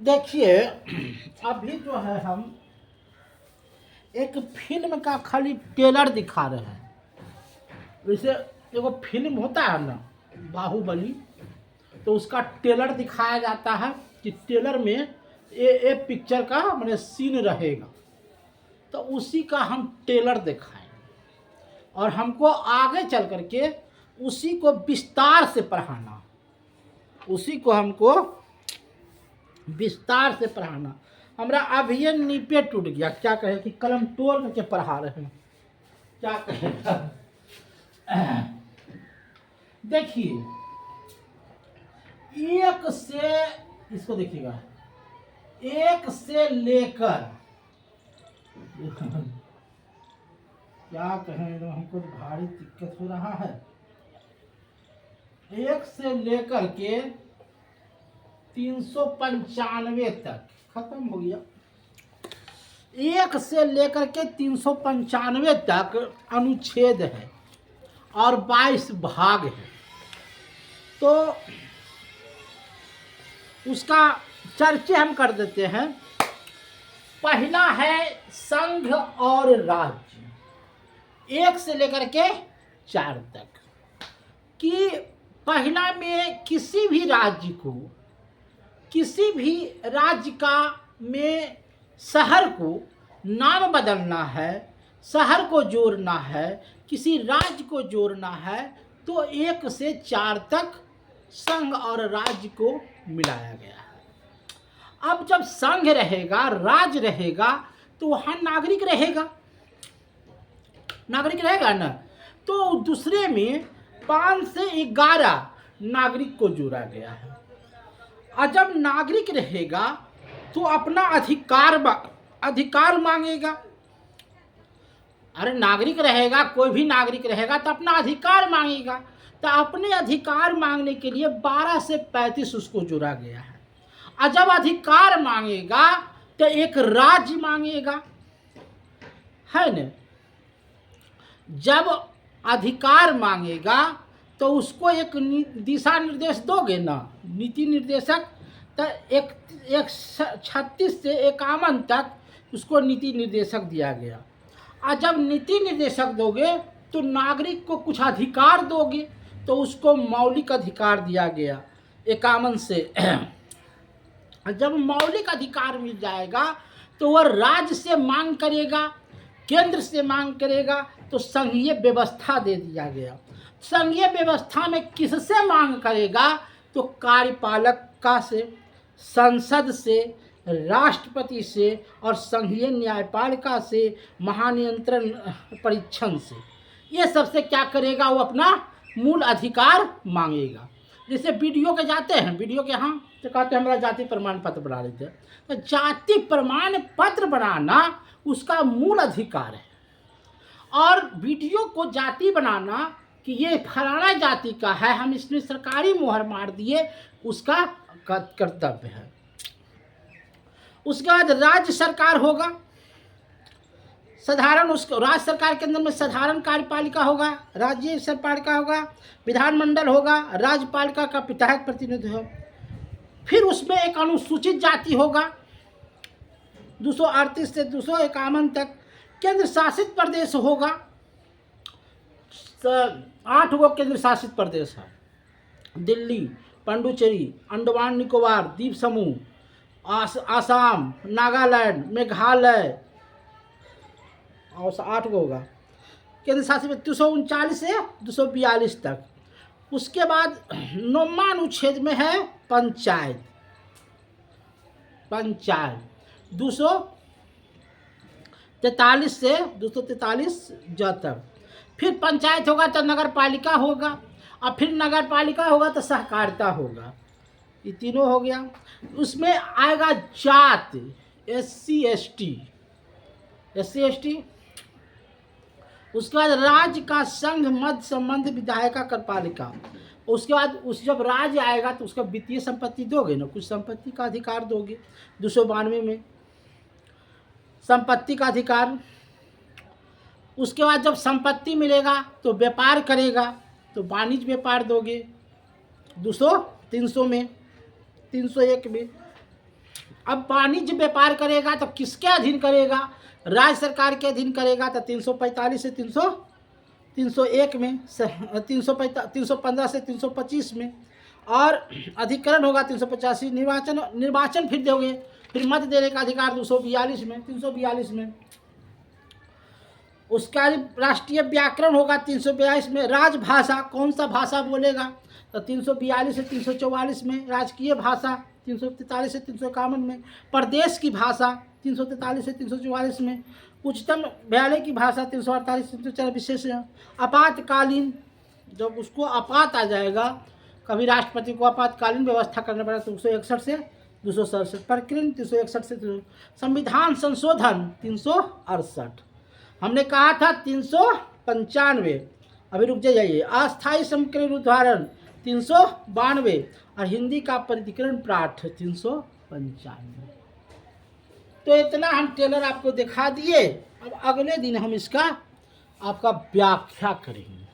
देखिए, अभी जो है हम एक फिल्म का खाली ट्रेलर दिखा रहे हैं। जैसे एगो फिल्म होता है ना, बाहुबली, तो उसका ट्रेलर दिखाया जाता है कि ट्रेलर में ये पिक्चर का मैंने सीन रहेगा, तो उसी का हम ट्रेलर दिखाएं और हमको आगे चल करके उसी को विस्तार से पढ़ाना, उसी को हमको विस्तार से पढ़ाना। हमारा अभी ये नीपे टूट गया, क्या कहे कि कलम तोड़ करके पढ़ा रहे हैं, क्या कहेगा। देखिए, एक से, इसको देखिएगा, एक से लेकर क्या कहें, तो हमको भारी दिक्कत हो रहा है। एक से लेकर के 395 तक खत्म हो गया। एक से लेकर के 395 तक अनुच्छेद है और 22 भाग है। तो उसका चर्चा हम कर देते हैं। पहला है संघ और राज्य, 1 से लेकर के 4 तक, कि पहला में किसी भी राज्य को, किसी भी राज्य का में शहर को नाम बदलना है, शहर को जोड़ना है, किसी राज्य को जोड़ना है, तो 1 से 4 तक संघ और राज्य को मिलाया गया है। अब जब संघ रहेगा, राज्य रहेगा, तो वहाँ नागरिक रहेगा, नागरिक रहेगा ना। तो दूसरे में 5 से 11 नागरिक को जोड़ा गया है। और जब नागरिक रहेगा तो अपना अधिकार मांगेगा। अरे नागरिक रहेगा, कोई भी नागरिक रहेगा तो अपना अधिकार मांगेगा। तो अपने अधिकार मांगने के लिए 12 से 35 उसको जोड़ा गया है। और जब अधिकार मांगेगा तो एक राज्य मांगेगा, है न। जब अधिकार मांगेगा तो उसको एक दिशा निर्देश दोगे ना, नीति निर्देशक। तो एक 36 से 51 तक उसको नीति निर्देशक दिया गया। और जब नीति निर्देशक दोगे तो नागरिक को कुछ अधिकार दोगे, तो उसको मौलिक अधिकार दिया गया 51 से। जब मौलिक अधिकार मिल जाएगा तो वह राज्य से मांग करेगा, केंद्र से मांग करेगा, तो संघीय व्यवस्था दे दिया गया। संघीय व्यवस्था में किससे मांग करेगा, तो कार्यपालक का से, संसद से, राष्ट्रपति से और संघीय न्यायपालिका से, महानियंत्रण परीक्षण से। ये सबसे क्या करेगा, वो अपना मूल अधिकार मांगेगा। जैसे बीडीओ के जाते हैं, बीडीओ के यहाँ तो कहते हैं हमारा जाति प्रमाण पत्र बना लेते हैं। तो जाति प्रमाण पत्र बनाना उसका मूल अधिकार है। और बीडीओ को जाति बनाना कि ये फलाना जाति का है, हम इसमें सरकारी मुहर मार दिए, उसका कर्तव्य है। उसके बाद राज्य सरकार होगा, साधारण, उसको राज्य सरकार के अंदर में साधारण कार्यपालिका होगा, राज्य सरपालिका होगा, विधानमंडल होगा, राज्यपालिका का विधायक प्रतिनिधि हो। फिर उसमें एक अनुसूचित जाति होगा 238 से 251 तक। केंद्र शासित प्रदेश होगा, 8 गो केंद्र शासित प्रदेश है। दिल्ली, पुडुचेरी, अंडमान निकोबार द्वीप समूह, आसाम, नागालैंड, मेघालय, और 8 गो होगा केंद्र शासित 239 से 242 तक। उसके बाद 9वां अनुच्छेद में है पंचायत, 243 से 243 तक। फिर पंचायत होगा तो नगर पालिका होगा, और फिर नगर पालिका होगा तो सहकारिता होगा। ये तीनों हो गया। उसमें आएगा जाति, SC ST। उसके बाद राज्य का संघ, मध्य, संबंध, विधायिका, कार्यपालिका। उसके बाद जब राज्य आएगा तो उसका वित्तीय संपत्ति दोगे ना, कुछ संपत्ति का अधिकार दोगे। 292 में संपत्ति का अधिकार। उसके बाद जब संपत्ति मिलेगा तो व्यापार करेगा, तो वाणिज्य व्यापार दोगे 300 में, 301 में। अब वाणिज्य व्यापार करेगा तो किसके अधीन करेगा? राज्य सरकार के अधीन करेगा तो 345 से 301 में, 315 से 325 में, और अधिकरण होगा 385। निर्वाचन फिर दोगे, फिर मत देने का अधिकार 242 में, 342 में। उसका राष्ट्रीय व्याकरण होगा 342 में। राजभाषा, कौन सा भाषा बोलेगा? तो 342 से 344 में। राजकीय भाषा 343 से 351 में। प्रदेश की भाषा 343 से 344 में। उच्चतम न्यायालय की भाषा 348 से 304 विशेष। आपातकालीन, जब उसको आपात आ जाएगा, कभी राष्ट्रपति को आपातकालीन व्यवस्था करना पड़ा तो 161 से 267। प्रकरण 361 से 300। संविधान संशोधन 368। हमने कहा था 395, अभी रुक जाइए। अस्थायी समकालीन उदाहरण 392 और हिंदी का पंजीकरण पाठ 395। तो इतना हम टेलर आपको दिखा दिए। अब अगले दिन हम इसका आपका व्याख्या करेंगे।